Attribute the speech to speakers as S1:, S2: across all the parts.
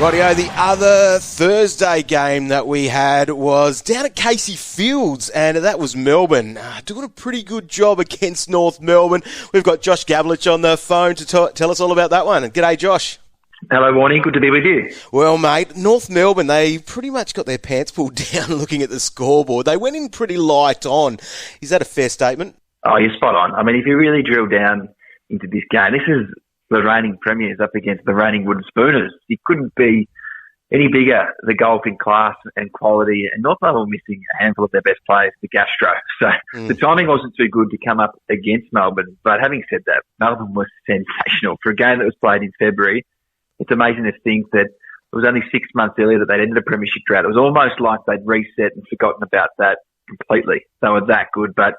S1: Rightio, the other Thursday game that we had was down at Casey Fields, and that was Melbourne. Doing a pretty good job against North Melbourne. We've got Josh Gabelich on the phone to tell us all about that one. G'day, Josh.
S2: Hello, Warnie. Good to be with you.
S1: Well, mate, North Melbourne, they pretty much got their pants pulled down looking at the scoreboard. They went in pretty light on. Is that a fair statement?
S2: Oh, you're spot on. I mean, if you really drill down into this game, this is the reigning premiers up against the reigning wooden spooners. It couldn't be any bigger, the golf in class and quality. And North Melbourne missing a handful of their best players to Gastro. So the timing wasn't too good to come up against Melbourne. But having said that, Melbourne was sensational. For a game that was played in February, it's amazing to think that it was only 6 months earlier that they'd ended a premiership drought. It was almost like they'd reset and forgotten about that completely. They were that good. But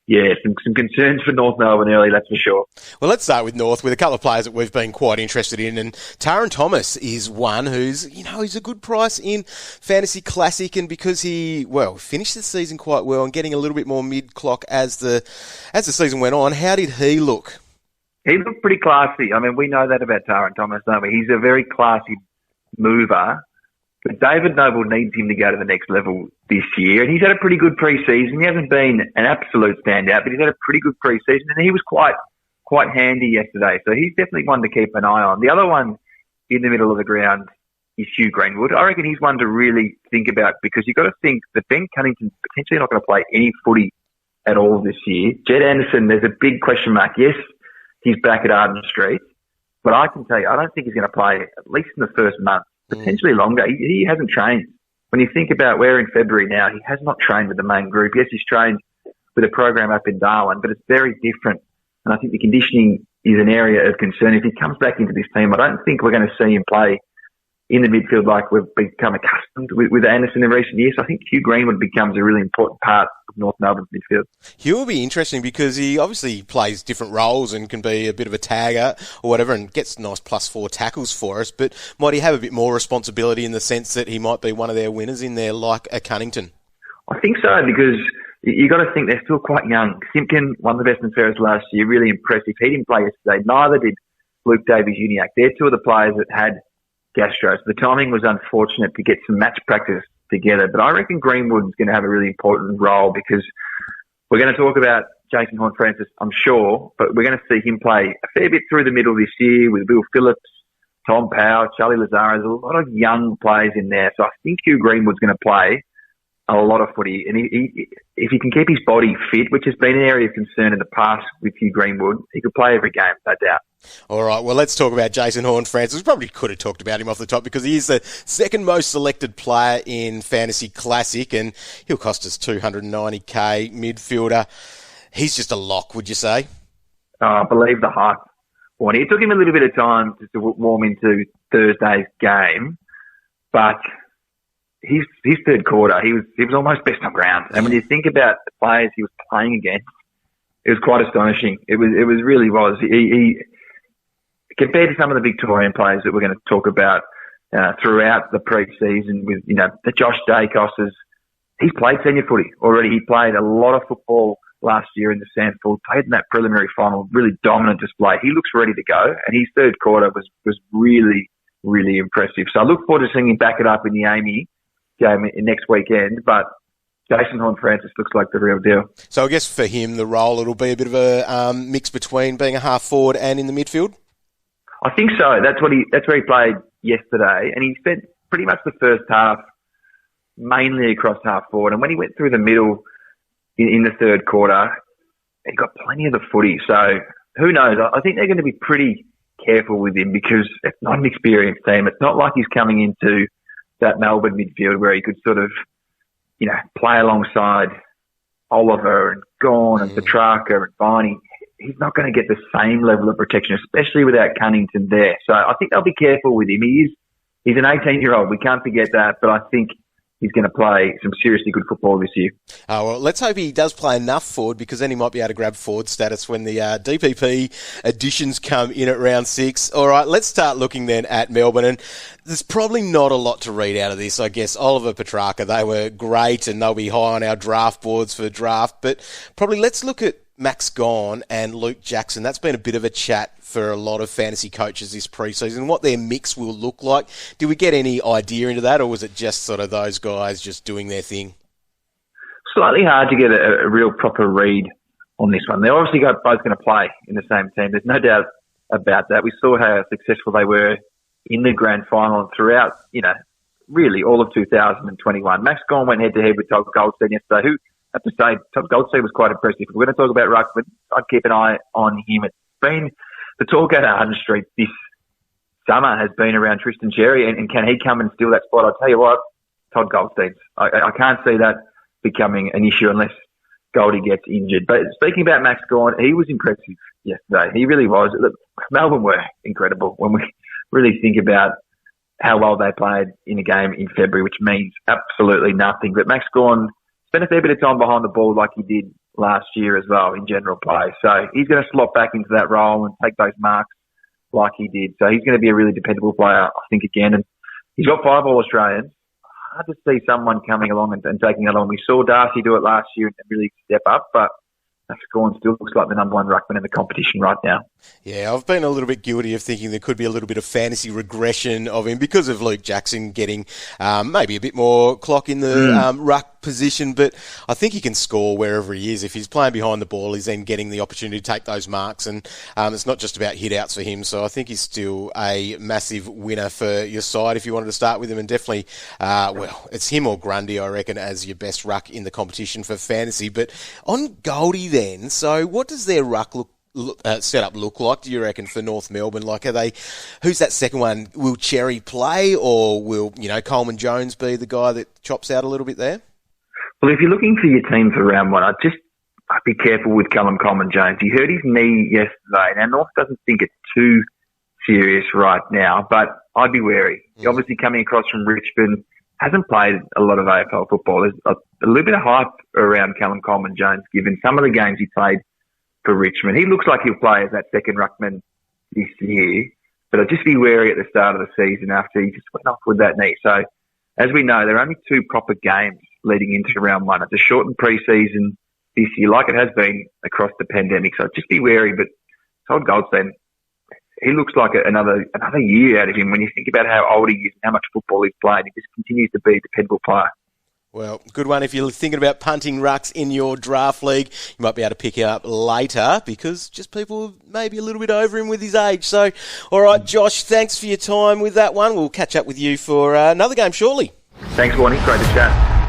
S2: yeah, some concerns for North Melbourne early, that's for sure.
S1: Well, let's start with North, with a couple of players that we've been quite interested in. And Taron Thomas is one who's, he's a good price in Fantasy Classic. And because he, finished the season quite well and getting a little bit more mid-clock as the season went on, how did he look?
S2: He looked pretty classy. I mean, we know that about Taron Thomas, don't we? He's a very classy mover. But David Noble needs him to go to the next level this year. And he's had a pretty good pre-season. He hasn't been an absolute standout, but he's had a pretty good pre-season. And he was quite handy yesterday. So he's definitely one to keep an eye on. The other one in the middle of the ground is Hugh Greenwood. I reckon he's one to really think about because you've got to think that Ben Cunnington's potentially not going to play any footy at all this year. Johannisen, there's a big question mark. Yes, he's back at Arden Street. But I can tell you, I don't think he's going to play at least in the first month. Potentially longer. He hasn't trained. When you think about we're in February now, he has not trained with the main group. Yes, he's trained with a program up in Darwin, but it's very different. And I think the conditioning is an area of concern. If he comes back into this team, I don't think we're going to see him play in the midfield like we've become accustomed with Anderson in recent years. So I think Hugh Greenwood becomes a really important part of North Melbourne's midfield.
S1: Hugh will be interesting because he obviously plays different roles and can be a bit of a tagger or whatever and gets nice +4 tackles for us, but might he have a bit more responsibility in the sense that he might be one of their winners in there like a Cunnington?
S2: I think so because you got to think they're still quite young. Simpkin won the best and fairest last year, really impressive. He didn't play yesterday. Neither did Luke Davies-Uniacke. They're two of the players that had Gastro. So the timing was unfortunate to get some match practice together. But I reckon Greenwood's going to have a really important role because we're going to talk about Jason Horne-Francis, I'm sure, but we're going to see him play a fair bit through the middle this year with Will Phillips, Tom Powell, Charlie Lazaro. There's a lot of young players in there. So I think Hugh Greenwood's going to play a lot of footy. And if he can keep his body fit, which has been an area of concern in the past with Hugh Greenwood, he could play every game, no doubt.
S1: All right, well, let's talk about Jason Horne-Francis. We probably could have talked about him off the top because he is the second most selected player in Fantasy Classic and he'll cost us $290K midfielder. He's just a lock, would you say?
S2: I believe the hype. It took him a little bit of time to warm into Thursday's game, but his third quarter, he was almost best on ground. And when you think about the players he was playing against, it was quite astonishing. It really was. He compared to some of the Victorian players that we're going to talk about throughout the pre-season with, the Josh Dacos's, he's played senior footy already. He played a lot of football last year in the Sandford, played in that preliminary final, really dominant display. He looks ready to go, and his third quarter was really, really impressive. So I look forward to seeing him back it up in the Amy game next weekend, but Jason Horne-Francis looks like the real deal.
S1: So I guess for him, the role, it'll be a bit of a mix between being a half forward and in the midfield?
S2: I think so. That's where he played yesterday, and he spent pretty much the first half mainly across half forward. And when he went through the middle in the third quarter, he got plenty of the footy. So who knows? I think they're going to be pretty careful with him because it's not an experienced team. It's not like he's coming into that Melbourne midfield where he could sort of, play alongside Oliver and Gawn and Petrarca and Warnie. He's not going to get the same level of protection, especially without Cunnington there. So I think they'll be careful with him. He's an 18-year-old. We can't forget that. But I think he's going to play some seriously good football this year.
S1: Oh, well, let's hope he does play enough forward because then he might be able to grab forward status when the DPP additions come in at round 6. All right, let's start looking then at Melbourne. And there's probably not a lot to read out of this, I guess. Oliver, Petrarca, they were great and they'll be high on our draft boards for draft. But probably let's look at Max Gawn and Luke Jackson. That's been a bit of a chat for a lot of fantasy coaches this preseason, what their mix will look like. Did we get any idea into that, or was it just sort of those guys just doing their thing?
S2: Slightly hard to get a real proper read on this one. They're obviously both going to play in the same team. There's no doubt about that. We saw how successful they were in the grand final and throughout, really all of 2021. Max Gawn went head-to-head with Todd Goldstein yesterday, who, I have to say, Todd Goldstein was quite impressive. We're going to talk about Rucks, but I'd keep an eye on him. It's been the talk out of Hutton Street this summer has been around Tristan Xerri, and can he come and steal that spot? I'll tell you what, Todd Goldstein. I can't see that becoming an issue unless Goldie gets injured. But speaking about Max Gawn, he was impressive yesterday. He really was. Look, Melbourne were incredible when we really think about how well they played in a game in February, which means absolutely nothing. But Max Gawn spent a fair bit of time behind the ball like he did last year as well in general play. So he's going to slot back into that role and take those marks like he did. So he's going to be a really dependable player, I think, again. And he's got 5 All-Australians. Hard to see someone coming along and taking it on. We saw Darcy do it last year and really step up, but Max Gawn still looks like the number one ruckman in the competition right now. Yeah,
S1: I've been a little bit guilty of thinking there could be a little bit of fantasy regression of him because of Luke Jackson getting maybe a bit more clock in the ruck position, but I think he can score wherever he is. If he's playing behind the ball, he's then getting the opportunity to take those marks, and it's not just about hit-outs for him, so I think he's still a massive winner for your side if you wanted to start with him, and definitely, it's him or Grundy, I reckon, as your best ruck in the competition for fantasy. But on Goldie then, so what does their ruck setup look like, do you reckon, for North Melbourne? Like, who's that second one? Will Cherry play, or will, Coleman Jones be the guy that chops out a little bit there?
S2: Well, if you're looking for your team for round one, I'd be careful with Callum Coleman Jones. He hurt his knee yesterday. Now, North doesn't think it's too serious right now, but I'd be wary. He's obviously coming across from Richmond, hasn't played a lot of AFL football. There's a little bit of hype around Callum Coleman Jones, given some of the games he played for Richmond. He looks like he'll play as that second ruckman this year, but I'd just be wary at the start of the season after he just went off with that knee. So, as we know, there are only 2 proper games leading into round one. It's a shortened pre-season this year, like it has been across the pandemic. So just be wary. But Todd Goldstein, he looks like another year out of him when you think about how old he is and how much football he's played. He just continues to be a dependable player.
S1: Well, good one. If you're thinking about punting rucks in your draft league, you might be able to pick it up later because just people maybe a little bit over him with his age. So, all right, Josh, thanks for your time with that one. We'll catch up with you for another game shortly.
S2: Thanks, Warnie. Great to chat.